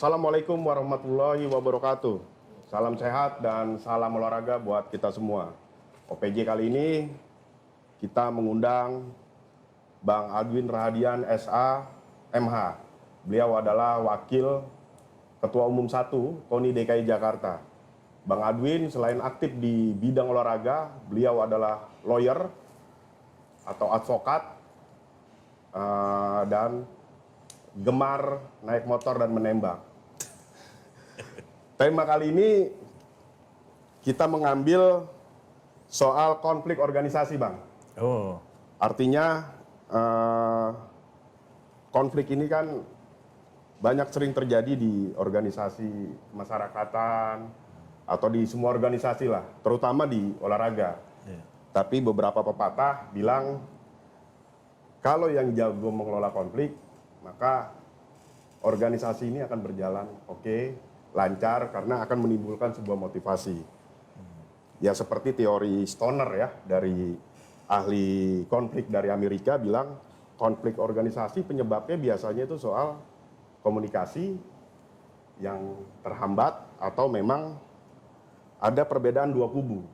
Assalamualaikum warahmatullahi wabarakatuh. Salam sehat dan salam olahraga buat kita semua. OPJ kali ini kita mengundang Bang Adwin Rahadian SA MH. Beliau adalah Wakil Ketua Umum 1 KONI DKI Jakarta. Bang Adwin selain aktif di bidang olahraga, beliau adalah lawyer atau advokat dan gemar naik motor dan menembak. Tema kali ini kita mengambil soal konflik organisasi, Bang. Oh. Artinya konflik ini kan banyak sering terjadi di organisasi masyarakatan atau di semua organisasi lah, terutama di olahraga. Yeah. Tapi beberapa pepatah bilang kalau yang jago mengelola konflik, maka organisasi ini akan berjalan lancar karena akan menimbulkan sebuah motivasi. Ya seperti teori Stoner ya, dari ahli konflik dari Amerika bilang konflik organisasi penyebabnya biasanya itu soal komunikasi yang terhambat atau memang ada perbedaan dua kubu.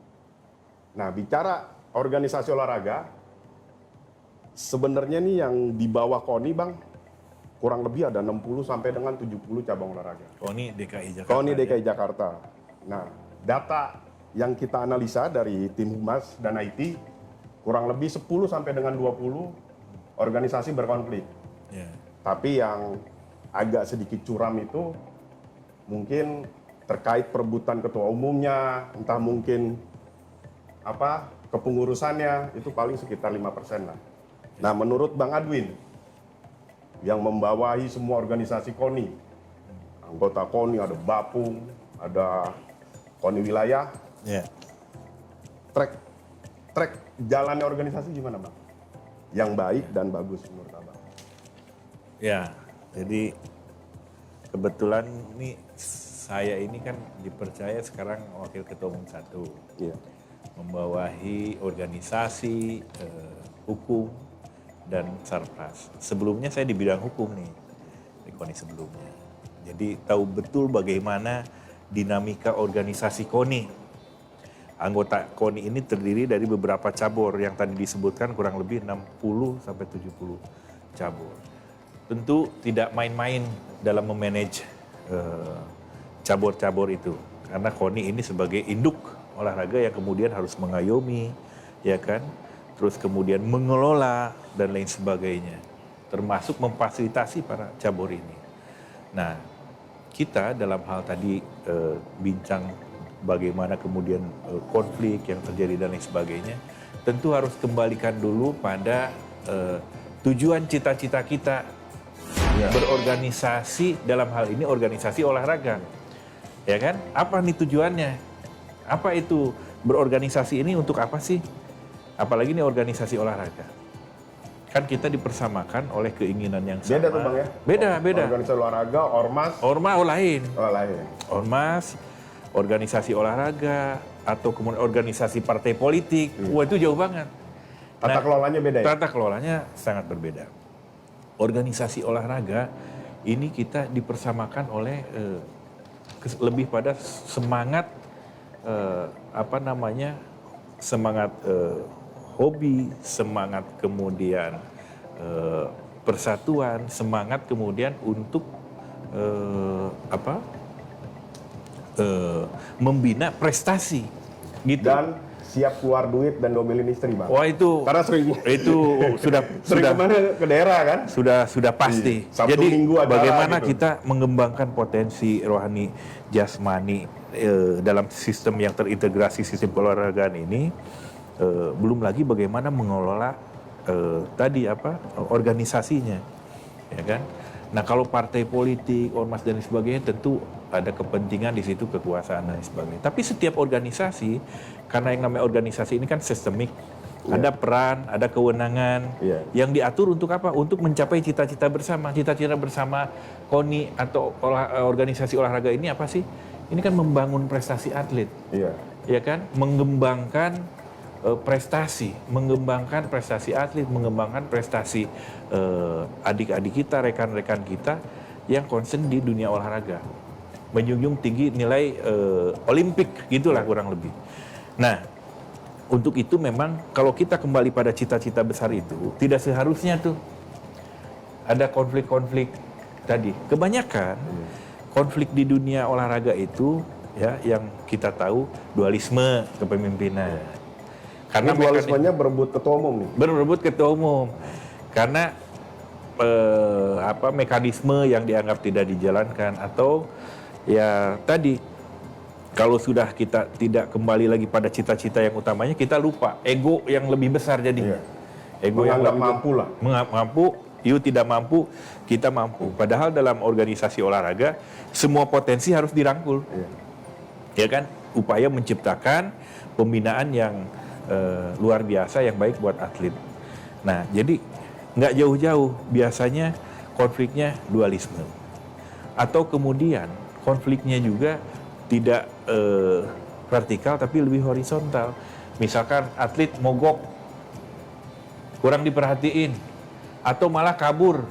Nah, bicara organisasi olahraga, sebenarnya nih yang di bawah KONI, Bang, kurang lebih ada 60 sampai dengan 70 cabang olahraga. KONI DKI Jakarta. KONI DKI Jakarta. Nah, data yang kita analisa dari tim Humas dan IT, kurang lebih 10 sampai dengan 20 organisasi berkonflik. Yeah. Tapi yang agak sedikit curam itu mungkin terkait perebutan ketua umumnya, entah mungkin kepengurusannya, itu paling sekitar 5% lah. Nah, menurut Bang Adwin, yang membawahi semua organisasi KONI, anggota KONI ada Bapung, ada KONI wilayah, Yeah. track jalannya organisasi gimana, Bang? Yang baik dan bagus menurut Abang. Ya, jadi kebetulan nih saya ini kan dipercaya sekarang Wakil Ketua Umum 1. Iya. Membawahi organisasi, hukum, dan Sarpras. Sebelumnya saya di bidang hukum nih, di KONI sebelumnya. Jadi tahu betul bagaimana dinamika organisasi KONI. Anggota KONI ini terdiri dari beberapa cabur yang tadi disebutkan kurang lebih 60 sampai 70 cabur. Tentu tidak main-main dalam memanage cabur-cabur itu. Karena KONI ini sebagai induk olahraga yang kemudian harus mengayomi, ya kan? Terus kemudian mengelola dan lain sebagainya, termasuk memfasilitasi para cabur ini. Nah, kita dalam hal tadi bincang bagaimana kemudian konflik yang terjadi dan lain sebagainya, tentu harus kembalikan dulu pada tujuan cita-cita kita berorganisasi, dalam hal ini organisasi olahraga, ya kan? Apa nih tujuannya? Apa itu berorganisasi ini untuk apa sih? Apalagi ini organisasi olahraga. Kan kita dipersamakan oleh keinginan yang sama. Beda tuh, Bang, ya? Beda. Organisasi olahraga, ormas. Lain. Lain. Ormas, organisasi olahraga, atau kemudian organisasi partai politik. Wah, itu jauh banget. Tata kelolanya beda ya? Tata kelolanya sangat berbeda. Organisasi olahraga ini kita dipersamakan oleh lebih pada semangat semangat hobi, semangat kemudian persatuan, semangat kemudian untuk membina prestasi gitu. Dan siap keluar duit dan domelin istri, Bang. Wah, itu karena itu sudah kemana ke daerah kan? Sudah pasti. Sabtu, jadi Minggu acara bagaimana gitu. kita mengembangkan potensi rohani jasmani dalam sistem yang terintegrasi sistem keolahragaan ini, belum lagi bagaimana mengelola organisasinya, ya kan? Nah, kalau partai politik, ormas dan sebagainya tentu ada kepentingan di situ, kekuasaan dan sebagainya. Tapi setiap organisasi, karena yang namanya organisasi ini kan sistemik, ada peran, ada kewenangan yang diatur untuk apa? Untuk mencapai cita-cita bersama. Cita-cita bersama KONI atau organisasi olahraga ini apa sih? Ini kan membangun prestasi atlet, ya kan? Mengembangkan prestasi, mengembangkan prestasi atlet, mengembangkan prestasi adik-adik kita, rekan-rekan kita yang concern di dunia olahraga, menjunjung tinggi nilai Olimpik, gitulah kurang lebih. Nah, untuk itu memang kalau kita kembali pada cita-cita besar itu, tidak seharusnya tuh ada konflik-konflik tadi. Kebanyakan konflik di dunia olahraga itu ya yang kita tahu dualisme kepemimpinan. Karena dualismenya berebut ketua umum nih. Berebut ketua umum. Karena mekanisme yang dianggap tidak dijalankan, atau ya tadi kalau sudah kita tidak kembali lagi pada cita-cita yang utamanya, kita lupa ego yang lebih besar jadi. Iya. Ego Menganggap yang lebih mampu lah. Mampu, you tidak mampu, kita mampu. Padahal dalam organisasi olahraga semua potensi harus dirangkul. Iya. Ya kan? Upaya menciptakan pembinaan yang luar biasa yang baik buat atlet. Nah, jadi nggak jauh-jauh biasanya konfliknya dualisme. Atau kemudian konfliknya juga tidak vertikal tapi lebih horizontal. Misalkan atlet mogok, kurang diperhatiin, atau malah kabur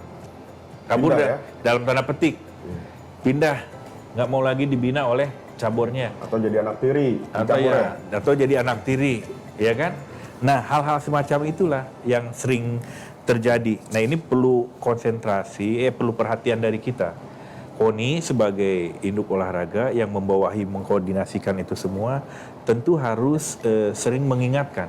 Pindah, ya? dalam tanda petik, pindah, nggak mau lagi dibina oleh cabornya, Atau jadi anak tiri. atau jadi anak tiri, ya kan? Nah, hal-hal semacam itulah yang sering terjadi. Nah, ini perlu konsentrasi, perlu perhatian dari kita. KONI sebagai induk olahraga yang membawahi, mengkoordinasikan itu semua, tentu harus sering mengingatkan.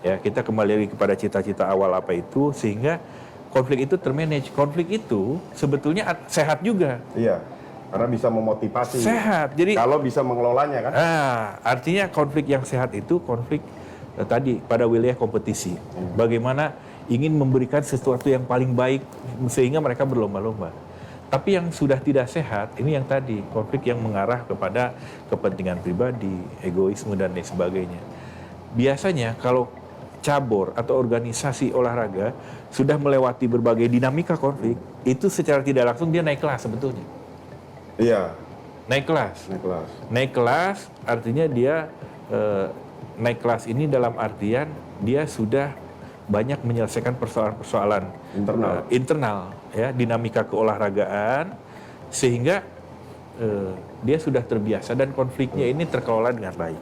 Ya, kita kembali lagi kepada cita-cita awal apa itu, sehingga konflik itu termanage. Konflik itu sebetulnya sehat juga. Iya. Karena bisa memotivasi. Sehat. Jadi kalau bisa mengelolanya kan. Artinya konflik yang sehat itu konflik tadi pada wilayah kompetisi. Bagaimana ingin memberikan sesuatu yang paling baik sehingga mereka berlomba-lomba. Tapi yang sudah tidak sehat, ini yang tadi, konflik yang mengarah kepada kepentingan pribadi, egoisme, dan lain sebagainya. Biasanya kalau cabur atau organisasi olahraga sudah melewati berbagai dinamika konflik, itu secara tidak langsung dia naik kelas sebetulnya. Iya. Naik kelas. Naik kelas artinya dia naik kelas ini dalam artian dia sudah banyak menyelesaikan persoalan-persoalan internal ya, dinamika keolahragaan, sehingga dia sudah terbiasa dan konfliknya ini terkelola dengan baik.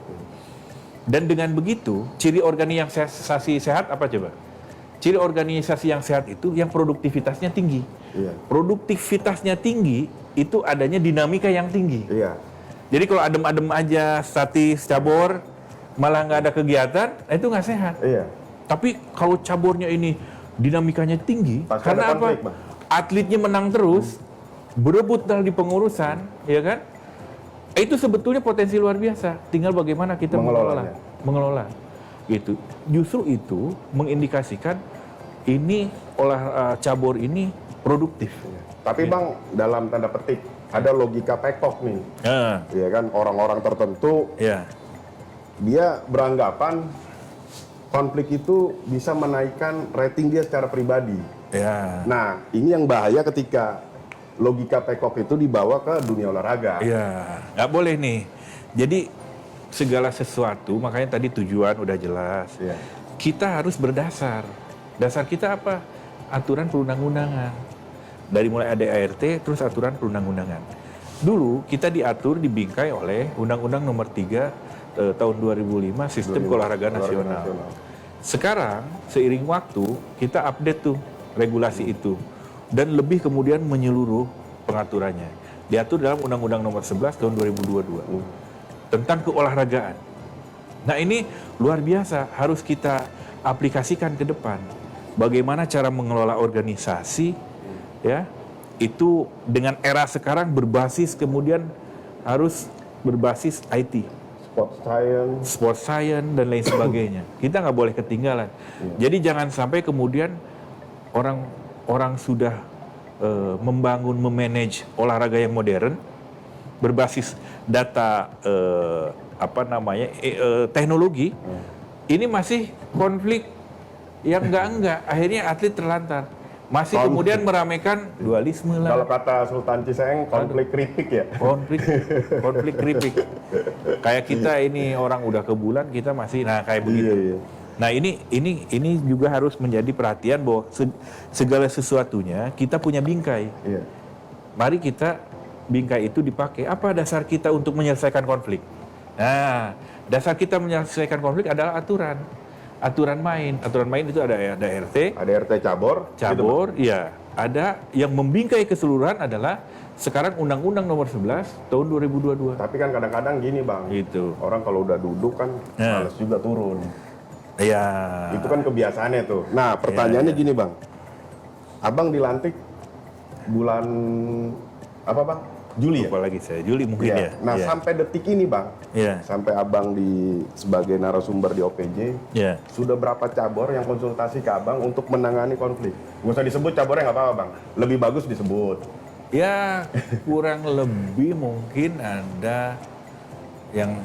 Dan dengan begitu, ciri organisasi sehat apa coba? Ciri organisasi yang sehat itu yang produktivitasnya tinggi. Iya. Produktivitasnya tinggi itu adanya dinamika yang tinggi. Iya. Jadi kalau adem-adem aja, statis, cabur, malah nggak ada kegiatan, itu nggak sehat. Iya. Tapi kalau caburnya ini dinamikanya tinggi, Pasti karena ada konflik, apa? Bang. Atletnya menang terus, berebut di pengurusan, ya kan? Itu sebetulnya potensi luar biasa. Tinggal bagaimana kita mengelola. Gitu. Justru itu mengindikasikan ini cabur ini produktif. Tapi Bang, dalam tanda petik ada logika pekok nih. Ya kan, orang-orang tertentu dia beranggapan konflik itu bisa menaikkan rating dia secara pribadi. Ya. Nah, ini yang bahaya ketika logika pekok itu dibawa ke dunia olahraga. Iya, nggak boleh nih. Jadi segala sesuatu, makanya tadi tujuan udah jelas. Iya. Kita harus berdasar. Dasar kita apa? Aturan perundang-undangan. Dari mulai ADART, terus aturan perundang-undangan. Dulu kita diatur, dibingkai oleh Undang-Undang Nomor 3 tahun 2005 Sistem Keolahragaan Nasional. Sekarang seiring waktu kita update tuh regulasi itu dan lebih kemudian menyeluruh pengaturannya. Diatur dalam Undang-Undang Nomor 11 tahun 2022 tentang keolahragaan. Nah, ini luar biasa, harus kita aplikasikan ke depan. Bagaimana cara mengelola organisasi ya, itu dengan era sekarang berbasis kemudian harus berbasis IT. Sport science dan lain sebagainya. Kita nggak boleh ketinggalan. Jadi jangan sampai kemudian orang sudah membangun, memanage olahraga yang modern berbasis data teknologi, ini masih konflik yang enggak. Akhirnya atlet terlantar. Masih kemudian meramaikan dualisme lah. Kalau kata Sultan Ciseeng, konflik keripik ya. Konflik keripik. Kayak kita ini orang udah ke bulan, kita masih kayak begitu. Iya. Nah, ini juga harus menjadi perhatian bahwa segala sesuatunya kita punya bingkai. Iya. mari kita bingkai itu dipakai. Apa dasar kita untuk menyelesaikan konflik? Nah, dasar kita menyelesaikan konflik adalah aturan. Aturan main. Aturan main itu ada RT, Ada RT cabur. cabur, iya. Ada yang membingkai keseluruhan adalah sekarang Undang-Undang Nomor 11 tahun 2022. Tapi kan kadang-kadang gini bang, Gitu. orang kalau udah duduk kan Ya. males juga turun. Iya. Itu kan kebiasaannya tuh. Nah pertanyaannya Ya. gini bang, abang dilantik bulan apa bang? Juli ya? Lupa lagi saya. Juli mungkin Iya. ya. Nah Iya. sampai detik ini bang, Iya. sampai abang sebagai narasumber di OPJ, Iya. sudah berapa cabur yang konsultasi ke abang untuk menangani konflik? Gak usah disebut cabornya nggak apa-apa bang, lebih bagus disebut. Ya kurang lebih mungkin ada yang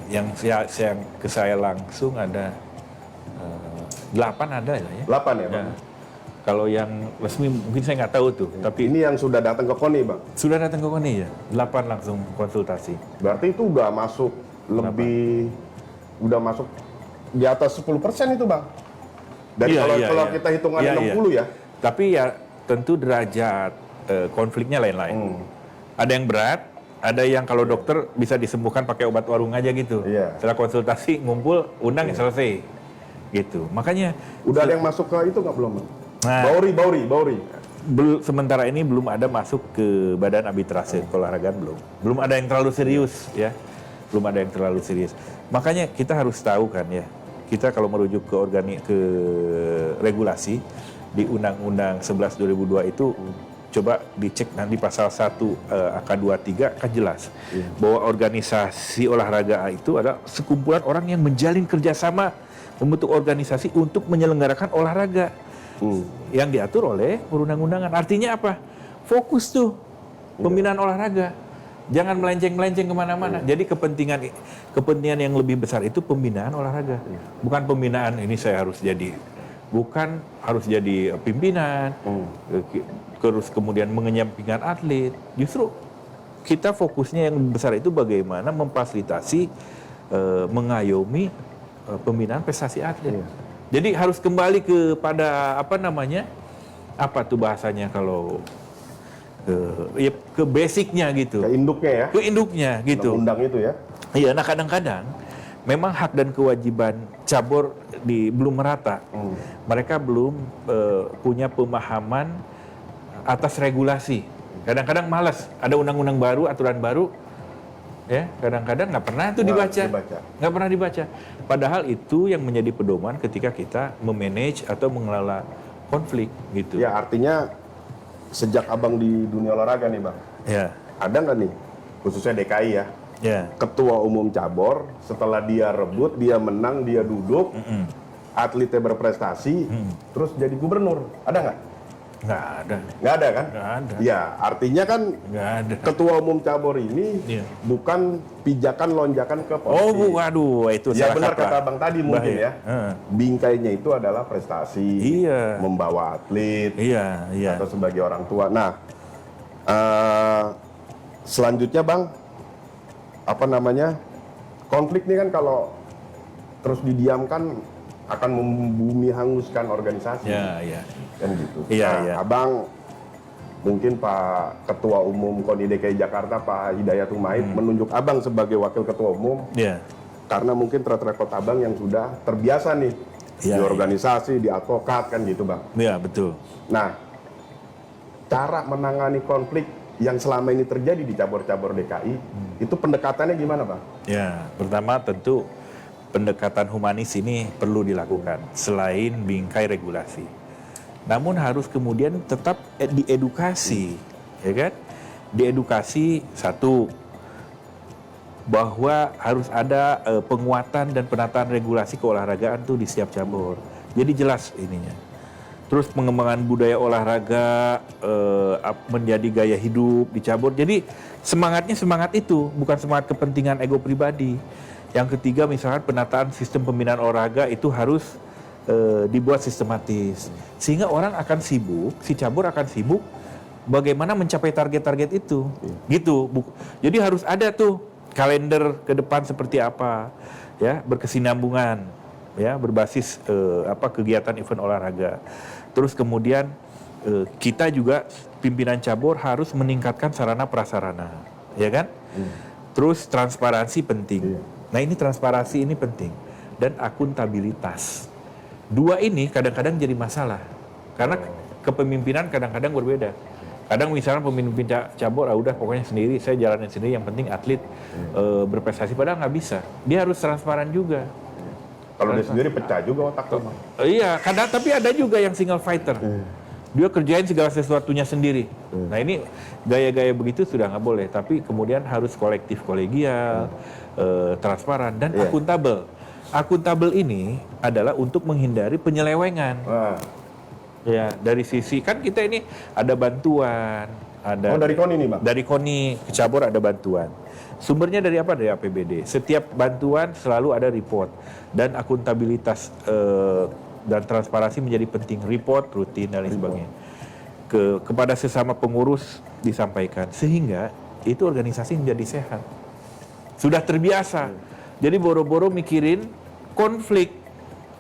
ke saya langsung ada 8 ada ya. 8 ya bang? Ya. Kalau yang resmi mungkin saya nggak tahu tuh, tapi Ini yang sudah datang ke KONI bang? sudah datang ke KONI ya. 8 langsung konsultasi. Berarti itu udah masuk lebih, udah masuk di atas 10% itu bang? Dari kalau iya. kita hitungannya Iya, 60 ya? Tapi ya tentu derajat konfliknya lain-lain. Ada yang berat, ada yang kalau dokter bisa disembuhkan pakai obat warung aja gitu. Iya. Setelah konsultasi ngumpul, undang selesai. Gitu. Makanya Udah ada yang masuk ke itu nggak belum bang? Nah. Bauri. sementara ini belum ada masuk ke badan arbitrase keolahragaan belum ada yang terlalu serius ya, belum ada yang terlalu serius. Makanya kita harus tahu kan ya, kita kalau merujuk ke regulasi di Undang-Undang 11 2002 itu coba dicek nanti pasal 1 angka 23 kan jelas bahwa organisasi olahraga itu adalah sekumpulan orang yang menjalin kerjasama membentuk organisasi untuk menyelenggarakan olahraga. Yang diatur oleh perundang-undangan. Artinya apa? Fokus tuh pembinaan olahraga. Jangan melenceng-melenceng kemana-mana. Jadi kepentingan yang lebih besar itu pembinaan olahraga. Bukan pembinaan ini saya harus jadi, bukan harus jadi pimpinan, terus kemudian mengenyampingkan atlet. Justru kita fokusnya yang besar itu bagaimana memfasilitasi, mengayomi pembinaan prestasi atlet. Jadi harus kembali kepada apa tuh bahasanya kalau ya ke basicnya gitu, Ke induknya ya? ke induknya gitu. Undang-undang itu ya? Iya, nah kadang-kadang memang hak dan kewajiban cabur belum merata. Mereka belum punya pemahaman atas regulasi. Kadang-kadang malas, ada undang-undang baru, aturan baru, ya kadang-kadang nggak pernah itu dibaca, nggak pernah dibaca. Padahal itu yang menjadi pedoman ketika kita memanage atau mengelola konflik gitu. Ya artinya sejak abang di dunia olahraga nih bang, Ya, ada nggak nih khususnya DKI ya, ya. ketua umum cabur setelah dia rebut, dia menang, dia duduk, atletnya berprestasi, terus jadi gubernur, ada nggak? Nggak ada, Nggak ada kan? nggak ada, Ya artinya kan nggak ada. ketua umum cabur ini Iya. bukan pijakan lonjakan ke politik. Oh, waduh, itu Ya salah benar kaprah. kata abang tadi mungkin Bahaya. ya. Bingkainya itu adalah prestasi, Iya. membawa atlet, Iya, iya. atau sebagai orang tua. Nah, selanjutnya bang, konflik ini kan kalau terus didiamkan akan membumi hanguskan organisasi, Ya, ya. kan gitu. Iya, Nah, iya. abang mungkin Pak Ketua Umum KONI DKI Jakarta Pak Hidayat Humaid menunjuk abang sebagai wakil ketua umum. Ya. Karena mungkin track record abang yang sudah terbiasa nih di Iya, organisasi, di advokat kan gitu bang. Ya, betul. Nah, cara menangani konflik yang selama ini terjadi di cabur-cabur DKI, itu pendekatannya gimana bang? Ya, pertama tentu pendekatan humanis ini perlu dilakukan selain bingkai regulasi. Namun harus kemudian tetap diedukasi, ya kan? Diedukasi satu, bahwa harus ada penguatan dan penataan regulasi keolahragaan tuh di setiap cabur. Jadi jelas ininya. Terus pengembangan budaya olahraga menjadi gaya hidup di cabur. Jadi semangatnya semangat itu, bukan semangat kepentingan ego pribadi. Yang ketiga misalkan penataan sistem pembinaan olahraga itu harus dibuat sistematis. Sehingga orang akan sibuk, si cabur akan sibuk bagaimana mencapai target-target itu. Gitu. Jadi harus ada tuh kalender ke depan seperti apa, ya, berkesinambungan, ya, berbasis kegiatan event olahraga. Terus kemudian kita juga pimpinan cabur harus meningkatkan sarana prasarana, ya kan? Terus transparansi penting. Iya. Nah ini transparansi ini penting dan akuntabilitas. Dua ini kadang-kadang jadi masalah karena kepemimpinan kadang-kadang berbeda. Kadang misalnya pemimpin cabur, udah pokoknya sendiri, saya jalanin sendiri, yang penting atlet berprestasi, padahal nggak bisa. Dia harus transparan juga. Kalau dia sendiri pecah juga otaknya, Bang. Iya, kadang tapi ada juga yang single fighter. Dia kerjain segala sesuatunya sendiri. Nah ini gaya-gaya begitu sudah nggak boleh. Tapi kemudian harus kolektif, kolegial, transparan dan akuntabel. Akuntabel ini adalah untuk menghindari penyelewengan. Nah. Ya, dari sisi kan kita ini ada bantuan, ada. Oh, dari KONI nih, Bang? Dari KONI ke cabur ada bantuan. Sumbernya dari apa? Dari APBD. Setiap bantuan selalu ada report dan akuntabilitas dan transparansi menjadi penting. Report rutin dan lain sebagainya. Kepada sesama pengurus disampaikan sehingga itu organisasi menjadi sehat. Sudah terbiasa. Jadi boro-boro mikirin konflik.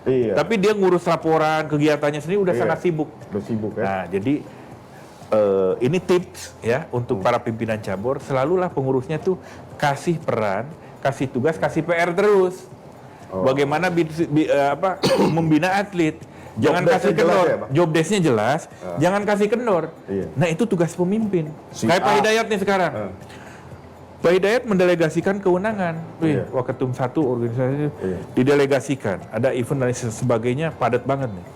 Iya. Tapi dia ngurus laporan, kegiatannya sendiri udah sangat sibuk. Udah sibuk ya. Nah, jadi ini tips ya untuk para pimpinan cabur, selalulah pengurusnya tuh kasih peran, kasih tugas, kasih PR terus. Bagaimana membina atlet. Jangan kasih kendor. Ya, Job desk-nya jelas, jangan kasih kendor. Iya. Nah, itu tugas pemimpin. Si Kayak Pak A. Hidayat nih sekarang. Pak Hidayat mendelegasikan kewenangan. Iya. Waketum 1 organisasi didelegasikan. Ada event dan sebagainya, padat banget nih.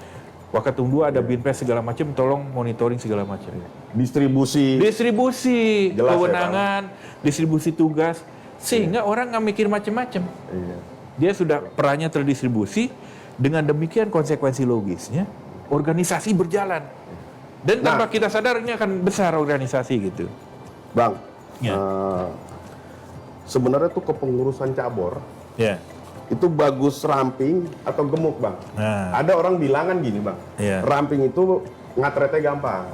Waketum 2 ada binpres segala macam, tolong monitoring segala macam. Distribusi. Jelas kewenangan, distribusi tugas, sehingga orang nggak mikir macam-macam. Iya. Dia sudah perannya terdistribusi, dengan demikian konsekuensi logisnya, organisasi berjalan. Dan tanpa kita sadar ini akan besar organisasi gitu. Bang, Ya. Sebenarnya tuh kepengurusan cabur Ya. itu bagus ramping atau gemuk, Bang? Nah. Ada orang bilang kan gini, Bang. Iya. Ramping itu ngatretnya gampang.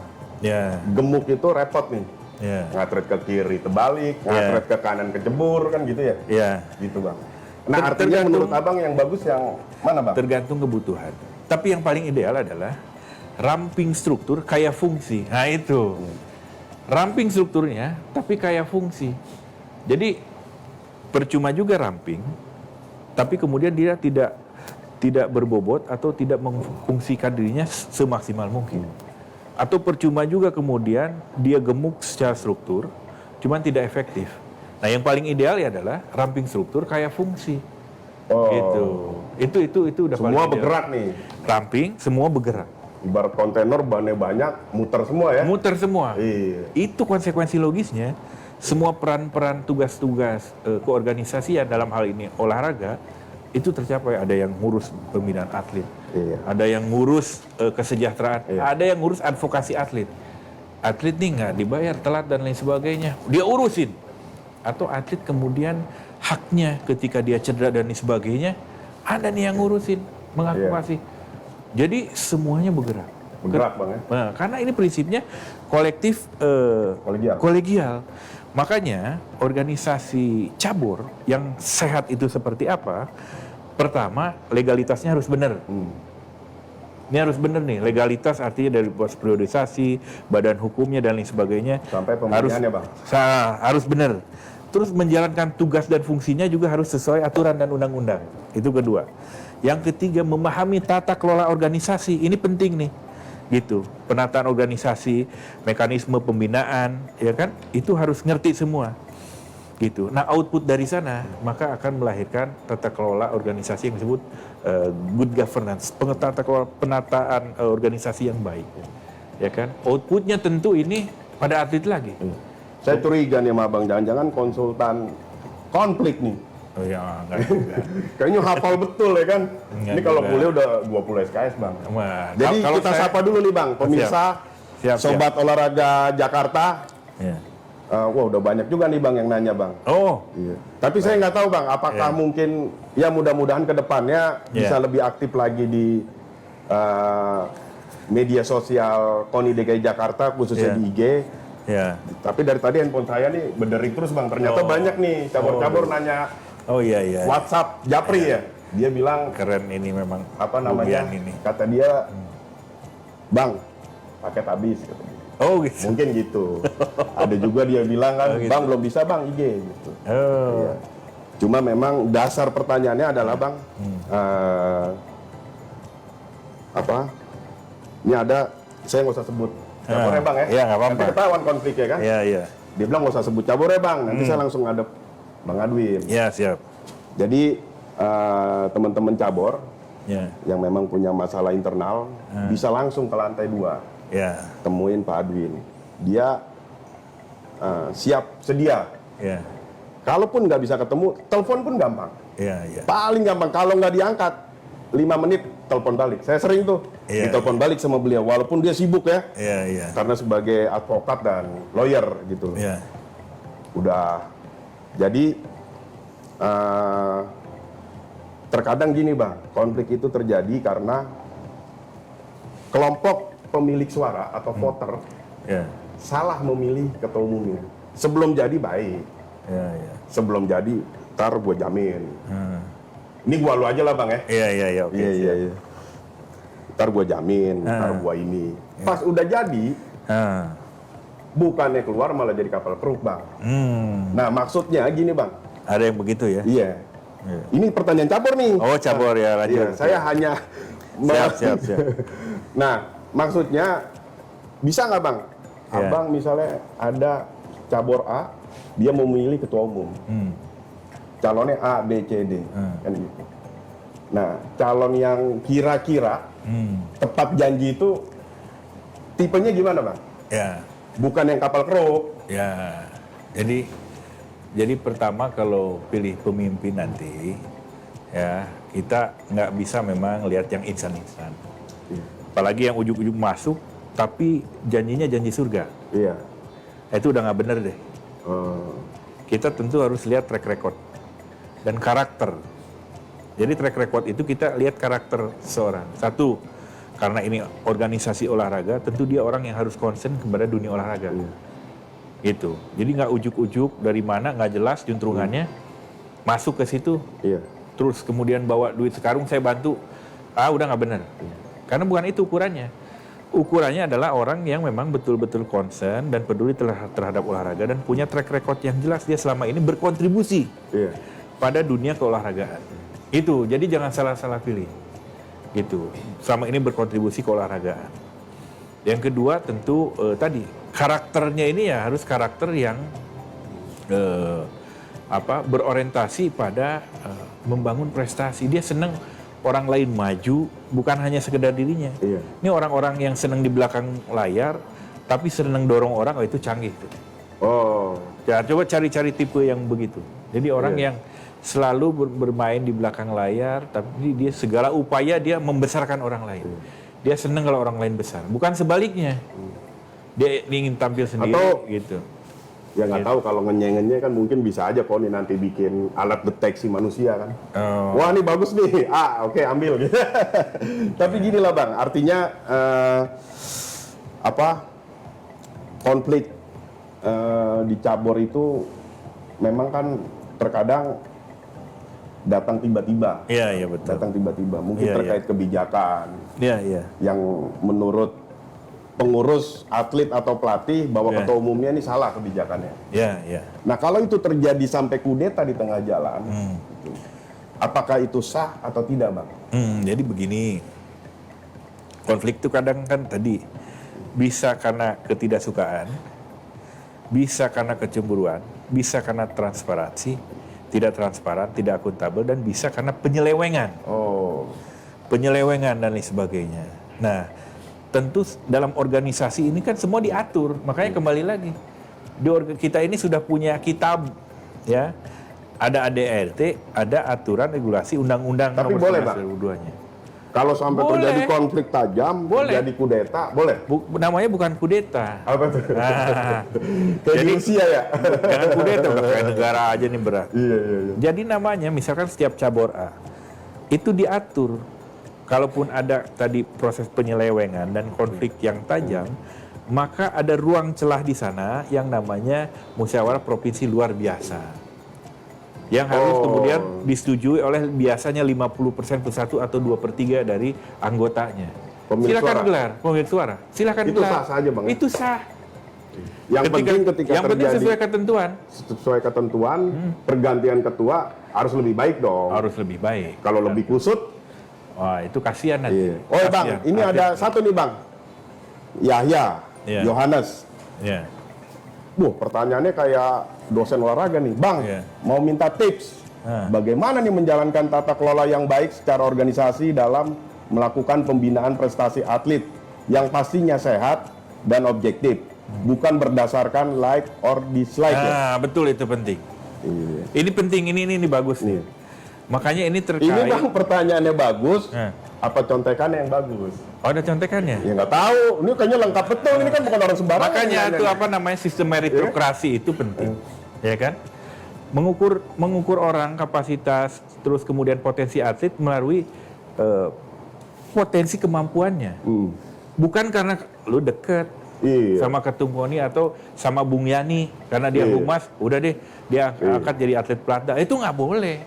Ya. Gemuk itu repot nih. Ya. Ngatret ke kiri terbalik, ngatret ke kanan kejebur kan gitu ya. Ya. Gitu, Bang. Nah, artinya menurut Abang yang bagus yang mana, Bang? Tergantung kebutuhan. Tapi yang paling ideal adalah ramping struktur kayak fungsi. Nah itu. Ramping strukturnya tapi kayak fungsi. Jadi percuma juga ramping, tapi kemudian dia tidak berbobot atau tidak memfungsikan dirinya semaksimal mungkin. Atau percuma juga kemudian dia gemuk secara struktur, cuman tidak efektif. Nah yang paling ideal ya adalah ramping struktur kayak fungsi. Itu udah Semua paling ideal. bergerak nih. Ramping, semua bergerak. Ibarat kontainer bannya banyak, muter semua ya. Muter semua. Iya. Itu konsekuensi logisnya. Semua peran-peran tugas-tugas keorganisasian dalam hal ini olahraga itu tercapai. Ada yang ngurus pembinaan atlet, ada yang ngurus kesejahteraan, ada yang ngurus advokasi atlet. Atlet nih nggak dibayar telat dan lain sebagainya, dia urusin. Atau atlet kemudian haknya ketika dia cedera dan lain sebagainya, ada nih yang ngurusin, mengadvokasi. Jadi semuanya bergerak. Bergerak, Bang ya. Nah, karena ini prinsipnya kolektif kolegial. Makanya organisasi cabur yang sehat itu seperti apa? Pertama, legalitasnya harus benar. Ini harus benar nih, legalitas artinya dari pos priorisasi, badan hukumnya dan lain sebagainya. Sampai pembinaannya, Bang. Harus benar. Terus menjalankan tugas dan fungsinya juga harus sesuai aturan dan undang-undang. Itu kedua. Yang ketiga, memahami tata kelola organisasi. Ini penting nih. Gitu. Penataan organisasi, mekanisme pembinaan, ya kan? Itu harus ngerti semua. Gitu. Nah, output dari sana maka akan melahirkan tata kelola organisasi yang disebut good governance, penataan organisasi yang baik. Ya kan? Outputnya tentu ini pada atlet lagi. Saya curiga nih sama Abang, jangan-jangan konsultan konflik nih. Oh ya, enggak juga. Kayaknya hafal betul ya kan. Enggak Ini kalau juga. kuliah udah 20 SKS, Bang. Wah, Jadi kalau kita saya- sapa dulu nih, Bang, pemirsa Siap. Sobat Olahraga Jakarta. Ya. Wah, udah banyak juga nih, Bang, yang nanya, Bang. Oh, Iya. Tapi saya nggak tahu, Bang, apakah mungkin ya mudah-mudahan ke depannya bisa lebih aktif lagi di media sosial KONI DKI Jakarta, khususnya di IG. ya. Tapi dari tadi handphone saya nih berdering terus, Bang. Ternyata banyak nih cabur-cabur nanya Oh iya. WhatsApp Japri ya. Dia bilang Keren ini memang. apa namanya? Bubian ini. Kata dia, Bang, paket habis. Gitu. Oh gitu. Mungkin gitu. Ada juga dia bilang kan, Oh, gitu. Bang belum bisa Bang IG gitu. Oh. Iya. Cuma memang dasar pertanyaannya adalah Bang, ini ada, saya nggak usah sebut cabornya Bang ya. Iya, nggak apa-apa. Nanti ketahuan konfliknya kan. Iya, iya. Dia bilang nggak usah sebut cabornya Bang, nanti saya langsung ngadep Bang Adwin. Iya, siap. Jadi teman-teman cabor Iya. yang memang punya masalah internal bisa langsung ke lantai 2 Iya. temuin Pak Adwin. Dia siap sedia. Iya. Kalaupun nggak bisa ketemu, telepon pun gampang. Iya, iya. Paling gampang kalau nggak diangkat 5 menit telepon balik. Saya sering tuh Iya, ditelepon balik sama beliau walaupun dia sibuk ya. Iya, iya. Karena sebagai advokat dan lawyer gitu. Iya. Udah. Jadi terkadang gini Bang, konflik itu terjadi karena kelompok pemilik suara atau voter Iya. salah memilih ketua umumnya. Sebelum jadi baik, Iya, iya. sebelum jadi ntar gue jamin. Hmm. Ini gua lu aja lah Bang ya. Iya, iya, iya. Oke. Iya. Ntar gue jamin, ntar gue ini. Pas udah jadi, Ah. bukannya keluar malah jadi kapal keruk Bang. Nah maksudnya gini Bang, Ada yang begitu ya? iya. Iya. Ini pertanyaan cabur nih. Oh, cabur ya, lanjut. Iya, saya hanya Siap. Nah, maksudnya bisa nggak Bang? Iya. Abang misalnya ada cabur A, dia memilih ketua umum. Calonnya A, B, C, D. Kan gitu. Nah, calon yang kira-kira tepat janji itu tipenya gimana Bang? Ya. Bukan yang kapal keruk. Ya. Jadi pertama kalau pilih pemimpin nanti, ya kita nggak bisa memang lihat yang instan-instan. Apalagi yang ujuk-ujuk masuk, tapi janjinya janji surga. Iya. Itu udah nggak bener deh. Oh, Kita tentu harus lihat track record dan karakter. Jadi track record itu kita lihat karakter seseorang. Satu, karena ini organisasi olahraga, tentu dia orang yang harus concern kepada dunia olahraga. Gitu. Jadi nggak ujuk-ujuk dari mana, nggak jelas juntrungannya, masuk ke situ, iya. terus kemudian bawa duit sekarung saya bantu. Udah nggak benar. Karena bukan itu ukurannya. Ukurannya adalah orang yang memang betul-betul concern dan peduli terhadap olahraga dan punya track record yang jelas dia selama ini berkontribusi Iya. pada dunia keolahragaan. Itu, jadi jangan salah-salah pilih. Gitu. Selama ini berkontribusi ke olahragaan. Yang kedua tentu tadi karakternya ini ya harus karakter yang berorientasi pada membangun prestasi. Dia senang orang lain maju, bukan hanya sekedar dirinya. Iya. Ini orang-orang yang senang di belakang layar, tapi senang dorong orang, itu canggih tuh. Oh, Ya, coba cari-cari tipe yang begitu. Jadi orang yang selalu bermain di belakang layar, tapi dia segala upaya dia membesarkan orang lain. Dia senang kalau orang lain besar, bukan sebaliknya. Dia ingin tampil sendiri, Atau- gitu. ya nggak tahu kalau ngenyengennya kan mungkin bisa aja kok nih nanti bikin alat deteksi manusia kan. Oh. Wah ini bagus nih, oke ambil gitu. Tapi gini lah Bang, artinya konflik di cabur itu memang kan terkadang datang tiba-tiba. Iya, betul. Datang tiba-tiba, mungkin Iya, terkait kebijakan Iya. yang menurut pengurus atlet atau pelatih bahwa Iya. ketua umumnya ini salah kebijakannya. Iya. Nah kalau itu terjadi sampai kudeta di tengah jalan, gitu, apakah itu sah atau tidak Bang? Jadi begini, konflik itu kadang kan tadi bisa karena ketidaksukaan, bisa karena kecemburuan, bisa karena transparansi, tidak transparan, tidak akuntabel, dan bisa karena penyelewengan. Penyelewengan dan lain sebagainya. Nah, tentu dalam organisasi ini kan semua diatur, makanya kembali lagi kita ini sudah punya kitab, ya, ada ADRT, ada aturan regulasi undang-undang Tapi nomor boleh, 11 Bang? 2002-nya. Kalau sampai Boleh. terjadi konflik tajam, Boleh. terjadi kudeta, boleh? Namanya bukan kudeta. Apa tuh? Nah, Kayak di jadi- Rusia ya? jangan kudeta, udah kayak negara aja nih berat. Iya. Jadi namanya misalkan setiap cabur A itu diatur. Kalaupun ada tadi proses penyelewengan dan konflik yang tajam, maka ada ruang celah di sana yang namanya musyawarah provinsi luar biasa. Yang harus kemudian disetujui oleh biasanya 50% plus 1 atau 2/3 dari anggotanya. Pemilik Silakan suara. gelar pemilik suara. Silakan Itu gelar. sah saja, Bang. Itu sah. Yang penting ketika yang penting terjadi sesuai ketentuan. pergantian ketua harus lebih baik dong. Harus lebih baik. Kalau lebih kusut, Wah, itu kasihan nanti. iya. Oh Bang, Kasihan. ini ada satu nih Bang. Yahya, Iya. Yohanes. Ya. Pertanyaannya kayak dosen olahraga nih. Bang, Iya. mau minta tips. Nah. Bagaimana nih menjalankan tata kelola yang baik secara organisasi dalam melakukan pembinaan prestasi atlet yang pastinya sehat dan objektif, bukan berdasarkan like or dislike ya. Nah, betul itu penting. Iya. Ini penting, ini bagus nih. Iya. Makanya ini terkait. Ini Bang pertanyaannya bagus, Nah. apa contekannya yang bagus? Oh, ada contekannya. Ya nggak tahu, ini kayaknya lengkap betul, ini kan bukan orang sembarangan. Makanya yang itu nanya. apa namanya sistem meritokrasi itu penting, ya kan? Mengukur orang kapasitas, terus kemudian potensi atlet melalui potensi kemampuannya, bukan karena lu deket Iya. sama Ketum Koni atau sama Bung Yani karena dia Iya. humas, udah deh dia angkat jadi atlet pelatda, itu nggak boleh.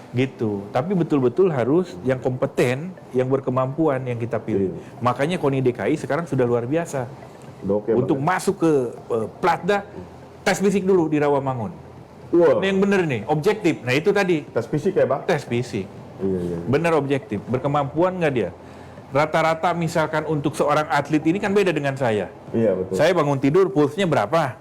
Gitu, tapi betul-betul harus yang kompeten, yang berkemampuan yang kita pilih. Makanya KONI DKI sekarang sudah luar biasa. Oke, Untuk Bang. masuk ke Platda, tes fisik dulu di Rawamangun. Wah, Ini yang bener nih, objektif. Nah itu tadi, tes fisik ya Bang? tes fisik. Iya, iya. Bener objektif, berkemampuan nggak dia? Rata-rata misalkan untuk seorang atlet ini kan beda dengan saya. Iya, betul. Saya bangun tidur, pulsnya berapa?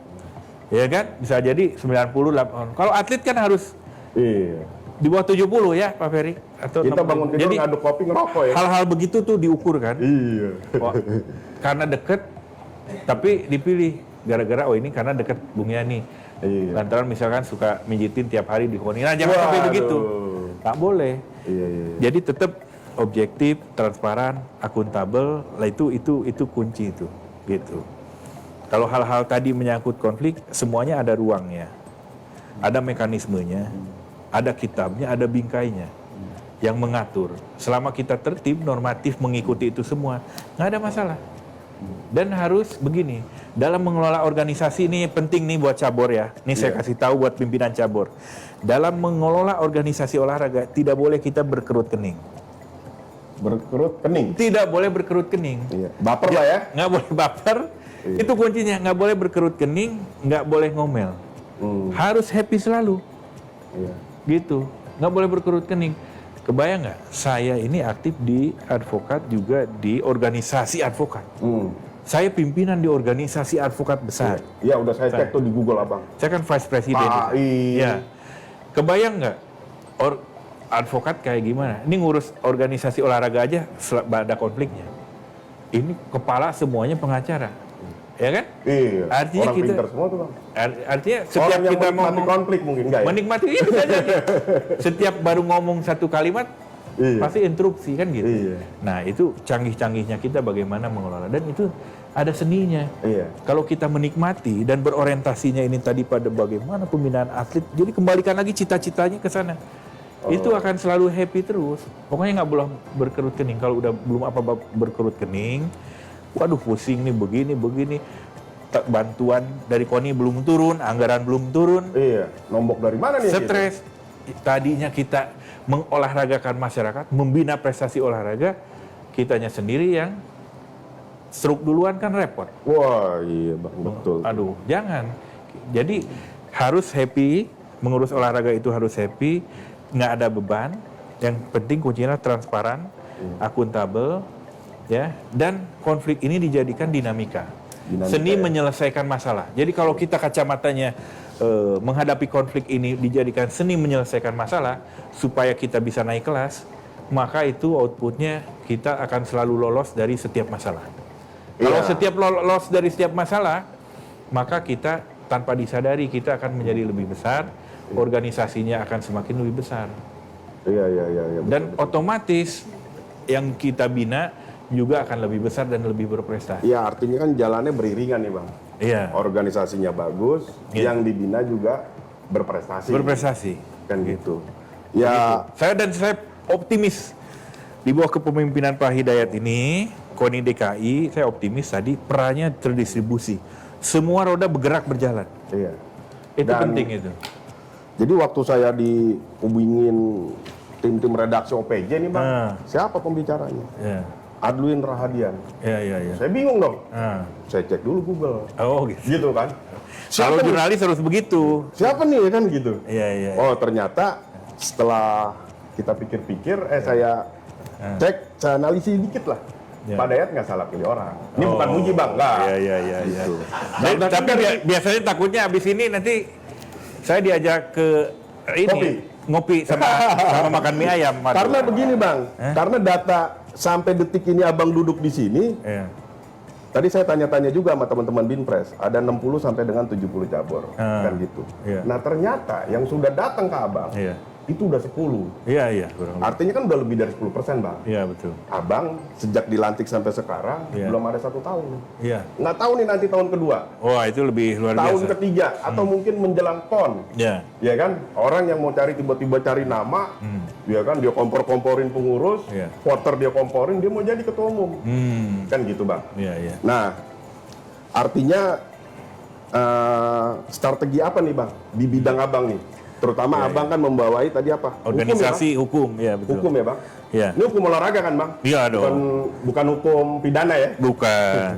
Ya kan? Bisa jadi 90, 80. Kalau atlet kan harus Iya. di bawah 70 ya Pak Ferry? Atau Kita 60. bangun tidur Jadi ngaduk kopi ngerokok ya. hal-hal begitu tuh diukur kan. Iya. Wah, karena deket, tapi dipilih gara-gara oh ini karena deket Bung Yani. Iya. Lantaran misalkan suka mijitin tiap hari di KONI. Nah jangan sampai Waduh. begitu. Tak boleh. Iya, iya. Jadi tetap objektif, transparan, akuntabel. Lah itu kunci itu. Gitu. Kalau hal-hal tadi menyangkut konflik, semuanya ada ruangnya. Ada mekanismenya, ada kitabnya, ada bingkainya yang mengatur. Selama kita tertib, normatif mengikuti itu semua, nggak ada masalah. Dan harus begini, dalam mengelola organisasi ini penting nih buat cabur ya. Ini saya kasih tahu buat pimpinan cabur. Dalam mengelola organisasi olahraga, tidak boleh kita berkerut kening. Berkerut kening. Tidak boleh berkerut kening. Iya. Baper lah ya. Nggak boleh baper. Iya. Itu kuncinya, nggak boleh berkerut kening, nggak boleh ngomel. Harus happy selalu. Iya. Gitu, nggak boleh berkerut kening. Kebayang nggak? Saya ini aktif di advokat juga di organisasi advokat. Saya pimpinan di organisasi advokat besar. Iya, udah saya cek tuh di Google Abang. Saya kan vice president. PAI. Ya. Kebayang nggak? Advokat kayak gimana? Ini ngurus organisasi olahraga aja ada konfliknya. Ini kepala semuanya pengacara. Ya kan? Iya. Artinya orang kita- pintar semua tuh Bang. Artinya setiap Orang yang kita menikmati ngomong konflik mungkin enggak ya? menikmati iya, bisa jadi. Setiap baru ngomong satu kalimat Iya. pasti interupsi kan gitu. Iya. Nah itu canggih-canggihnya kita bagaimana mengelola dan itu ada seninya. Iya. Kalau kita menikmati dan berorientasinya ini tadi pada bagaimana pembinaan atlet, jadi kembalikan lagi cita-citanya ke sana. Itu akan selalu happy terus. Pokoknya nggak boleh berkerut kening. Kalau udah belum apa-apa berkerut kening, waduh pusing nih begini. Bantuan dari KONI belum turun, anggaran belum turun, Iya. Nombok dari mana nih? stres. Tadinya kita mengolahragakan masyarakat, membina prestasi olahraga, kitanya sendiri yang stroke duluan kan repot. Wah, iya Bang, betul. Aduh, jangan. Jadi harus happy, mengurus olahraga itu harus happy, nggak ada beban. Yang penting kuncinya transparan, akuntabel, ya. Dan konflik ini dijadikan dinamika. Seni ya. menyelesaikan masalah. Jadi kalau kita kacamatanya menghadapi konflik ini dijadikan seni menyelesaikan masalah supaya kita bisa naik kelas, maka itu outputnya kita akan selalu lolos dari setiap masalah. Kalau Iya. setiap lolos dari setiap masalah, maka kita tanpa disadari kita akan menjadi lebih besar, organisasinya akan semakin lebih besar. Iya. Dan otomatis yang kita bina juga akan lebih besar dan lebih berprestasi. Iya, artinya kan jalannya beriringan nih Bang. Iya. Organisasinya bagus, Iya. yang dibina juga berprestasi. Berprestasi. Kan gitu. Ya, Saya optimis di bawah kepemimpinan Pak Hidayat ini, KONI DKI, saya optimis tadi perannya terdistribusi. Semua roda bergerak berjalan. iya. Itu Dan- penting itu. Jadi waktu saya dihubungin tim-tim redaksi OPJ nih Bang, Ah. siapa pembicaranya? Ya. Adluin Rahadian. Iya. Saya bingung dong. Ah. Saya cek dulu Google. Oh gitu. Gitu kan. Kalau Siapa nih? jurnalis harus begitu. Siapa nih kan gitu. Iya. Oh ternyata setelah kita pikir-pikir, saya cek, saya analisis dikit lah. Ya. Pak Dayat nggak salah pilih orang. Ini bukan muji bang, nggak. Iya. Gitu. Dan, tapi biasanya takutnya abis ini nanti saya diajak ke ini ngopi sama makan mie ayam. Karena begini bang, karena data sampai detik ini abang duduk di sini. Iya. Tadi saya tanya-tanya juga sama teman-teman Binpres, ada 60 sampai dengan 70 cabur, kan gitu. Iya. Nah ternyata yang sudah datang ke abang, Iya. itu udah 10. Iya. Kurang lebih. Artinya kan udah lebih dari 10% bang. Iya betul. Abang sejak dilantik sampai sekarang, Iya. belum ada 1 tahun. Iya. Nggak tahu nih nanti tahun kedua, Wah itu lebih luar tahun biasa. ketiga, atau mungkin menjelang PON. Ya. Ya kan, orang yang mau cari tiba-tiba cari nama, ya kan, dia kompor-komporin pengurus, Iya. voter dia komporin, dia mau jadi ketua umum. Kan gitu bang. Iya. Nah, artinya strategi apa nih bang di bidang abang nih? Terutama abang kan membawai tadi apa? Organisasi hukum, ya betul. Hukum ya bang? Iya. Ini hukum olahraga kan bang? Iya dong. Bukan hukum pidana ya? Bukan.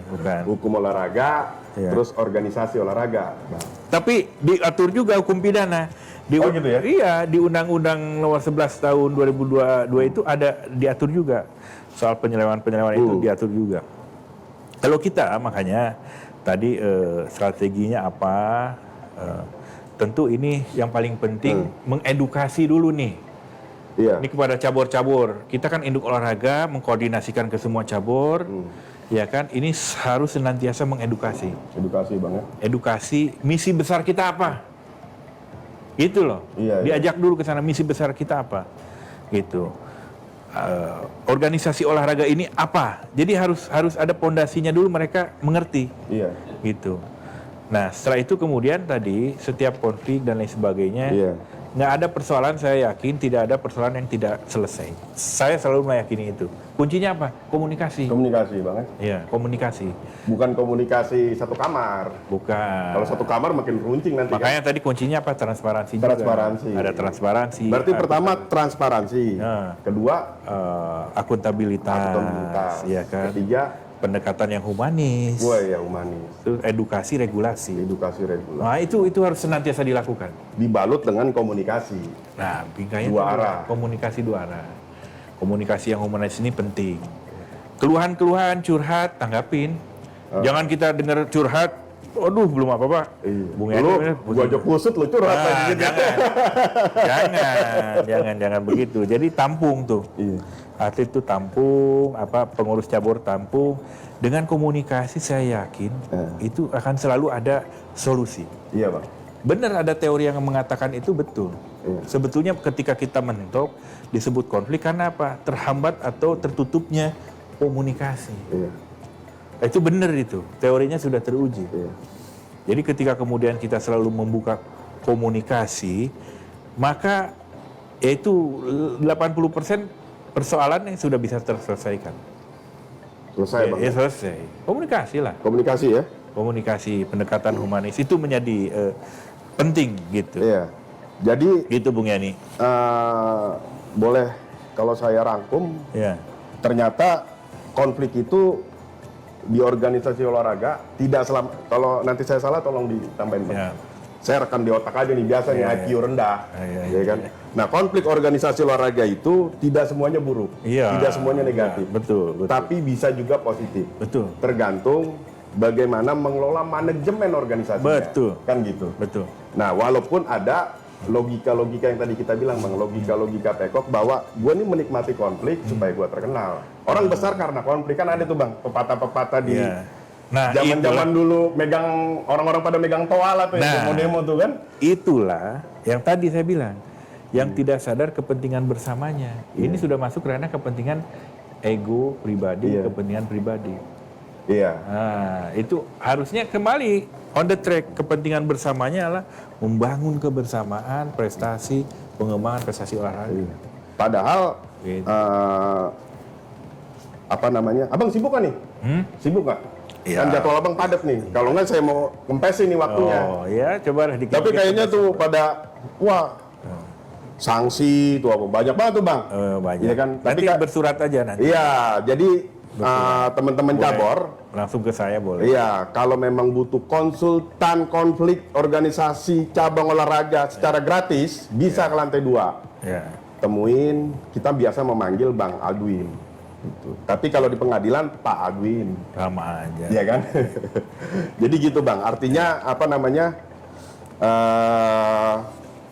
Hukum olahraga, Iya. terus organisasi olahraga. Bang. Tapi diatur juga hukum pidana. Oh, gitu ya? Iya, di Undang-Undang Nomor 11 Tahun 2022 itu ada diatur juga soal penyelewengan itu diatur juga. Kalau kita makanya tadi strateginya apa? Tentu ini yang paling penting mengedukasi dulu nih. Iya. Ini kepada cabur-cabur. Kita kan induk olahraga mengkoordinasikan ke semua cabur. Ya kan? Ini harus senantiasa mengedukasi. Edukasi bang ya? Edukasi misi besar kita apa? Gitu loh. Iya, Diajak dulu ke sana misi besar kita apa? Gitu. Organisasi olahraga ini apa? Jadi harus ada pondasinya dulu, mereka mengerti. Iya. Gitu. Nah, setelah itu kemudian tadi setiap konflik dan lain sebagainya, Iya. nggak ada persoalan, saya yakin tidak ada persoalan yang tidak selesai. Saya selalu meyakini itu. Kuncinya apa? Komunikasi. Komunikasi bang ya? Iya, komunikasi. Bukan komunikasi satu kamar. Bukan. Kalau satu kamar makin runcing nanti. Makanya tadi kuncinya apa? Transparansi juga. Transparansi. Ada transparansi. Berarti ada pertama transparansi. Nah. Kedua akuntabilitas. akuntabilitas. Ya kan? Ketiga, pendekatan yang humanis. wah ya humanis. Terus edukasi regulasi. Edukasi regulasi. Nah, itu harus senantiasa dilakukan. Dibalut dengan komunikasi. Nah, bingkainya Dua itu arah. komunikasi dua arah. Komunikasi yang humanis ini penting. Keluhan-keluhan, curhat, tanggapin. Jangan kita dengar curhat, aduh belum apa-apa. Bung Yani Lu bener, gua aja kusut lu curhat Ah, lagi gitu. jangan begitu. Jadi tampung tuh. Iya. Atlet itu tampung, pengurus cabur tampung. Dengan komunikasi saya yakin itu akan selalu ada solusi. Iya, Bang. Benar ada teori yang mengatakan itu betul. Iya. Sebetulnya ketika kita mentok disebut konflik karena apa? Terhambat atau tertutupnya komunikasi. Iya. Itu benar itu. Teorinya sudah teruji. Iya. Jadi ketika kemudian kita selalu membuka komunikasi, maka yaitu 80% persoalan yang sudah bisa terselesaikan. Selesai, Bang. Ya selesai. Komunikasi lah. Komunikasi ya? Komunikasi, pendekatan humanis itu menjadi penting gitu. Iya. Jadi Gitu Bung Yani. boleh kalau saya rangkum, Ya. ternyata konflik itu di organisasi olahraga tidak selama, kalau nanti saya salah tolong ditambahin, Bang. Ya. Saya rekam di otak aja nih, biasa nih Iya, IQ rendah, Iya, ya kan? Nah, konflik organisasi olahraga itu tidak semuanya buruk, Iya. tidak semuanya negatif, Ya, betul. tapi bisa juga positif, Betul. tergantung bagaimana mengelola manajemen organisasinya, Betul. kan gitu. Betul. Nah, walaupun ada logika-logika yang tadi kita bilang, Bang, logika-logika tekok bahwa gue nih menikmati konflik supaya gue terkenal. Orang besar karena konflik, kan ada tuh, Bang, pepatah-pepatah di Iya. Nah, zaman-zaman dulu megang, orang-orang pada megang toala tuh, ya, Nah. demo-demo tuh kan. itulah yang tadi saya bilang, yang tidak sadar kepentingan bersamanya. Ini sudah masuk karena kepentingan ego pribadi, Iya. kepentingan pribadi. Iya. Nah, itu harusnya kembali on the track. Kepentingan bersamanya adalah membangun kebersamaan, prestasi, pengembangan prestasi olahraga. Padahal Gitu. apa namanya? Abang sibuk kan nih? Sibuk nggak? Iya. Kan jadwal abang padat nih. Kalau nggak saya mau kempesin nih waktunya. Oh ya, coba dikit. Tapi kayaknya tuh pada sanksi tuh apa banyak banget tuh, Bang. banyak. Iya kan? Nanti Tapi bersurat aja nanti. iya, jadi teman-teman Boleh. cabur, Langsung ke saya boleh. iya, kalau memang butuh konsultan konflik organisasi cabang olahraga secara gratis, bisa ke lantai 2. Ya. Temuin, kita biasa memanggil Bang Adwin. Gitu. Tapi kalau di pengadilan Pak Adwin, Sama aja. ya kan? Jadi gitu Bang, artinya apa namanya,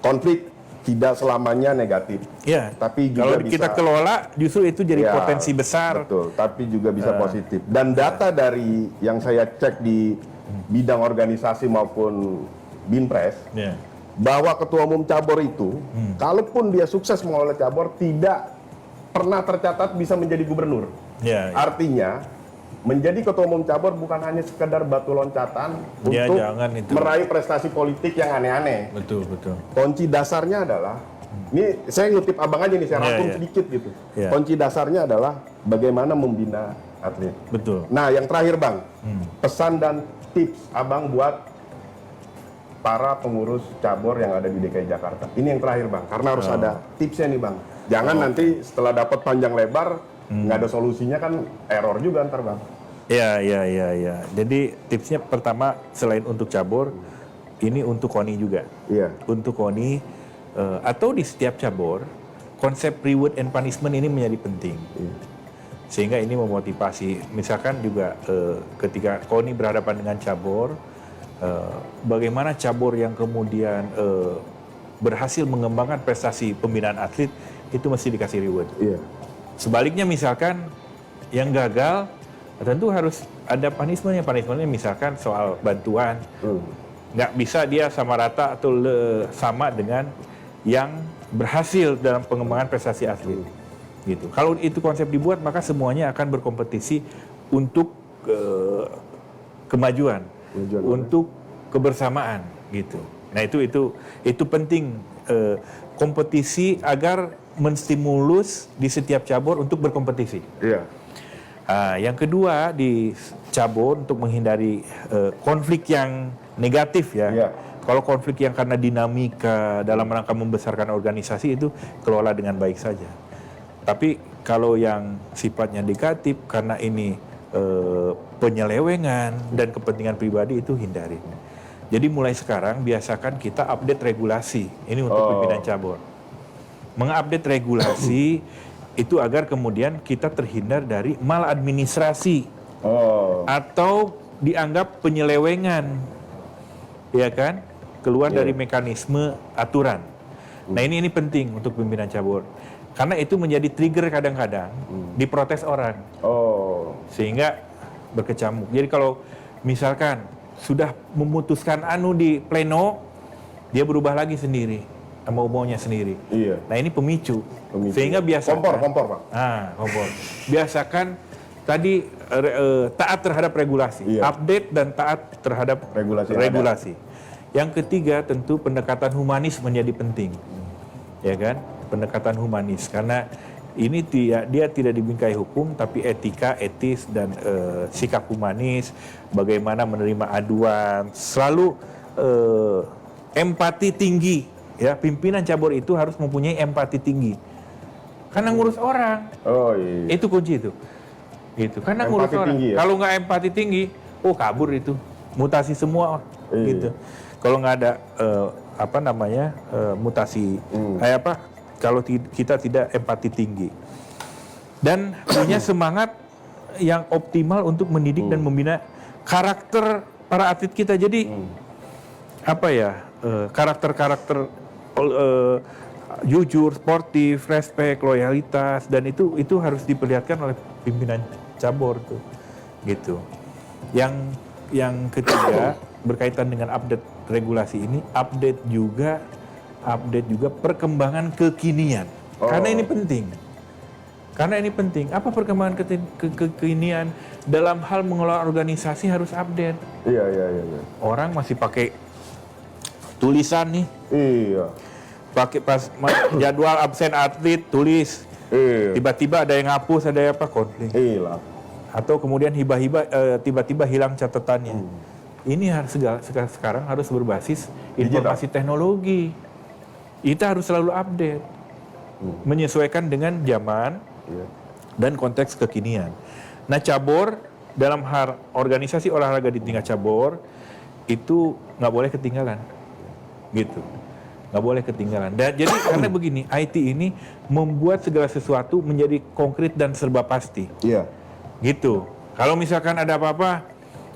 konflik tidak selamanya negatif. Ya. Tapi juga Kalau bisa, kita kelola, justru itu jadi ya, potensi besar. betul, tapi juga bisa positif. Dan data dari yang saya cek di bidang organisasi maupun Binpres, Ya. bahwa ketua umum cabur itu, kalaupun dia sukses mengelola cabur, tidak pernah tercatat bisa menjadi gubernur. Ya. Artinya, menjadi ketua umum cabur bukan hanya sekedar batu loncatan Ya, untuk jangan itu. meraih prestasi politik yang aneh-aneh. Betul. Kunci dasarnya adalah, ini saya ngutip abang aja nih, saya Ya, rangkum ya. sedikit gitu. Ya. Kunci dasarnya adalah bagaimana membina atlet. Betul. Nah, yang terakhir Bang, pesan dan tips abang buat para pengurus cabur yang ada di DKI Jakarta. Ini yang terakhir Bang, karena harus ada tipsnya nih Bang. Jangan nanti setelah dapat panjang lebar, nggak ada solusinya kan error juga ntar Bang. Ya. Jadi tipsnya pertama, selain untuk cabur, ini untuk KONI juga. Iya. Untuk KONI atau di setiap cabur, konsep reward and punishment ini menjadi penting. Sehingga ini memotivasi. Misalkan juga ketika KONI berhadapan dengan cabur, bagaimana cabur yang kemudian berhasil mengembangkan prestasi pembinaan atlet, itu mesti dikasih reward. Iya. Sebaliknya misalkan yang gagal, tentu harus ada punishment-nya. Punishment-nya misalkan soal bantuan, nggak bisa dia sama rata atau sama dengan yang berhasil dalam pengembangan prestasi atlet. Gitu. Kalau itu konsep dibuat, maka semuanya akan berkompetisi untuk kemajuan, untuk kebersamaan, gitu. Nah itu penting, kompetisi agar menstimulus di setiap cabur untuk berkompetisi. Iya. Yang kedua di cabur untuk menghindari konflik yang negatif ya. Iya. Kalau konflik yang karena dinamika dalam rangka membesarkan organisasi itu kelola dengan baik saja. Tapi kalau yang sifatnya negatif karena ini penyelewengan dan kepentingan pribadi, itu hindari. Jadi mulai sekarang biasakan kita update regulasi. Ini untuk pimpinan cabur. Mengupdate regulasi itu agar kemudian kita terhindar dari maladministrasi atau dianggap penyelewengan, ya kan? Keluar dari mekanisme aturan. Nah ini penting untuk pimpinan cabur. Karena itu menjadi trigger kadang-kadang diprotes orang. Sehingga berkecamuk. Jadi kalau misalkan sudah memutuskan di pleno, dia berubah lagi sendiri sama maunya sendiri. Iya. Nah ini pemicu. Sehingga biasakan Kompor Pak. kompor. Biasakan tadi taat terhadap regulasi, update dan taat terhadap regulasi. Yang ketiga tentu pendekatan humanis menjadi penting. Ya kan? Pendekatan humanis, karena ini dia tidak dibingkai hukum, tapi etika, etis, dan sikap humanis, bagaimana menerima aduan, selalu empati tinggi. Ya, pimpinan cabur itu harus mempunyai empati tinggi, karena ngurus orang. Itu kunci itu. Karena empati ngurus orang. Ya? Kalau nggak empati tinggi, kabur itu, mutasi semua, gitu. Kalau nggak ada mutasi, kalau kita tidak empati tinggi dan punya semangat yang optimal untuk mendidik dan membina karakter para atlet kita. Jadi karakter jujur, sportif, respect, loyalitas, dan itu harus diperlihatkan oleh pimpinan cabur tuh, gitu. Yang ketiga berkaitan dengan update regulasi ini, update juga perkembangan kekinian. Karena ini penting. Apa perkembangan kekinian dalam hal mengelola organisasi harus update. Iya. Orang masih pakai tulisan nih. Iya. Pakai pas jadwal absen atlet tulis. Iya. Tiba-tiba ada yang hapus, ada yang konflik. Iya. Atau kemudian hibah-hibah tiba-tiba hilang catatannya. Ini harus sekarang harus berbasis informasi teknologi. Kita harus selalu update, menyesuaikan dengan zaman dan konteks kekinian. Nah, cabur dalam hal organisasi olahraga di tingkat cabur itu nggak boleh ketinggalan, gitu. Nggak boleh ketinggalan. Dan jadi karena begini, IT ini membuat segala sesuatu menjadi konkret dan serba pasti, Iya. gitu. Kalau misalkan ada apa-apa,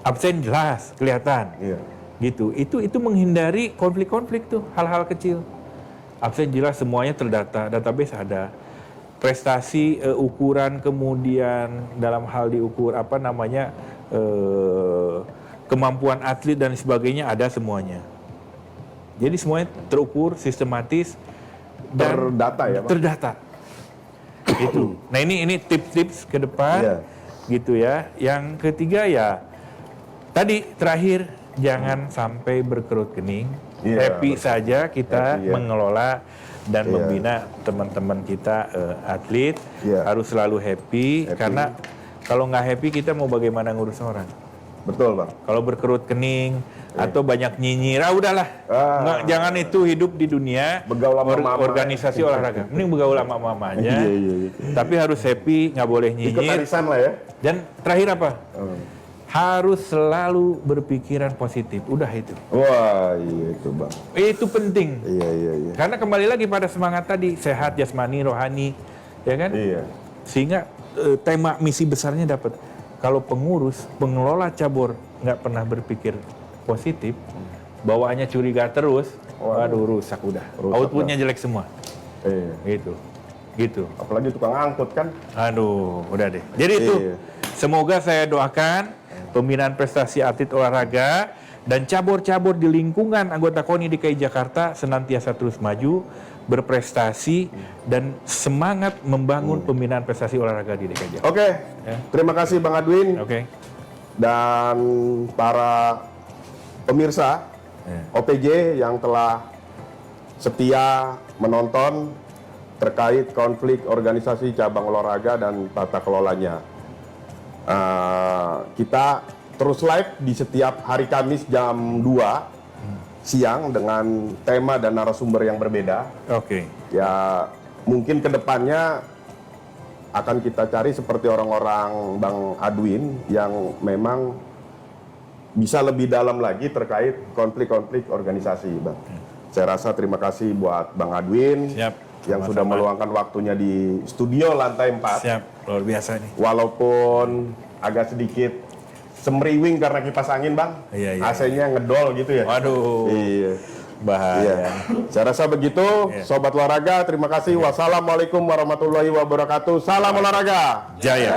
absen jelas, kelihatan, Iya. gitu. Itu menghindari konflik-konflik tuh, hal-hal kecil. Absen jelas, semuanya terdata, database ada. Prestasi, ukuran, kemudian dalam hal diukur kemampuan atlet dan sebagainya ada semuanya. Jadi semuanya terukur, sistematis dan Terdata ya, Pak? Terdata. Itu. Nah, ini tips-tips ke depan, Iya. gitu ya. Yang ketiga ya, tadi terakhir jangan sampai berkerut kening. Iya, Happy betul. saja kita Happy, ya. mengelola dan Iya. membina teman-teman kita atlet. Iya. Harus selalu happy, Happy. karena kalau nggak happy kita mau bagaimana ngurus orang. Betul, Bang. Kalau berkerut kening atau banyak nyinyir, udahlah. Nggak, jangan itu hidup di dunia Begaul sama mama. organisasi olahraga. Mending begaul sama mama aja. Iya. Tapi harus happy, nggak boleh Ikut nyinyir. arisan lah ya. Dan terakhir apa? Harus selalu berpikiran positif. Udah itu. Wah, iya itu, Bang. Itu penting. Iya. Karena kembali lagi pada semangat tadi, sehat jasmani, rohani, ya kan? Iya. Sehingga tema misi besarnya dapat. Kalau pengurus, pengelola cabur nggak pernah berpikir positif, bawaannya curiga terus, waduh rusak udah. Rusak, Outputnya jelek semua. Iya. Gitu. Apalagi tukang angkut kan. Aduh, udah deh. Jadi itu, Iya. semoga saya doakan pembinaan prestasi atlet olahraga dan cabur-cabur di lingkungan anggota KONI DKI Jakarta senantiasa terus maju, berprestasi, dan semangat membangun pembinaan prestasi olahraga di DKI Jakarta. Oke. Ya. Terima kasih Bang Adwin Oke. dan para pemirsa Ya. OPJ yang telah setia menonton terkait konflik organisasi cabang olahraga dan tata kelolanya. Kita terus live di setiap hari Kamis jam 2 siang dengan tema dan narasumber yang berbeda. Oke. Ya mungkin kedepannya akan kita cari seperti orang-orang Bang Adwin yang memang bisa lebih dalam lagi terkait konflik-konflik organisasi, Bang. Saya rasa terima kasih buat Bang Adwin Siap. yang sudah Sama-sama. meluangkan waktunya di studio lantai 4. Siap. Luar biasa nih. Walaupun agak sedikit semriwing karena kipas angin, Bang. Iya. AC-nya ngedol gitu ya. Waduh. Iya. Bahaya. Iya. Saya rasa begitu, Iya. Sobat Olahraga. Terima kasih. Wassalamualaikum warahmatullahi wabarakatuh. Salam olahraga. Jaya.